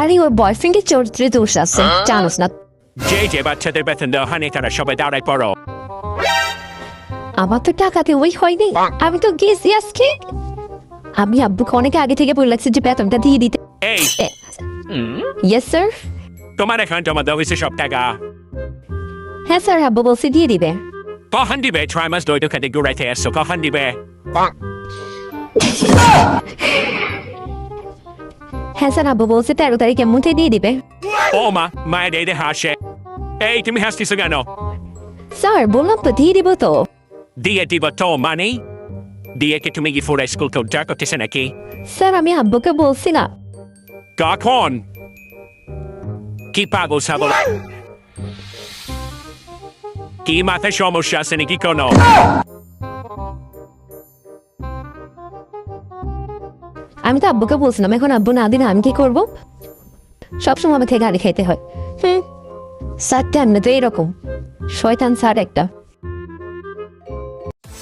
আরে ওর বয়ফ্রেন্ডের চরিত্রে দোষ আছে জানোস না? যে বাচ্চাদের বেতন দেওয়া হয়নি তারা সবাই দাঁড়ায় পড়ো। আমার তো টাকাতে ওই হয়নি, আমি তো গেছি আজকে। আমি আব্বুকে অনেক আগে থেকে বলে লাগছে যে বেতনটা দিয়ে দিতে। এই ইয়েস স্যার। তোমার এখন জমা দেওয়া হয়েছে সব টাকা। হ্যাঁ স্যার, আব্বু বলছে দিয়ে দিবে। কখন দিবে? 6 মাস ধরে তো খেতে ঘুরাইতে আসছো, কখন দিবে? হ্যাঁ স্যার, আব্বু বলছে 13 তারিখের মধ্যে দিয়ে দিবে। ও মা, মায়ের এই হাসে। এই তুমি হাসতেছো কেন? স্যার বললাম তো দিয়ে দিব তো। দিয়ে দিব তো মানে? দিয়ে কি তুমি কি ফুরা স্কুল কেউ যা করতেছে নাকি? স্যার আমি আব্বুকে বলছি না। কখন? কি পাগল ছাগল? কি মাথায় সমস্যা আছে নাকি কোনো? আমি তো আব্বুকে বলছিলাম, এখন আব্বু না দিন আমি কি করবো? সবসময় আমাকে গালি খাইতে হয়। স্যারটা এমনি তো এরকম শয়তান স্যার একটা।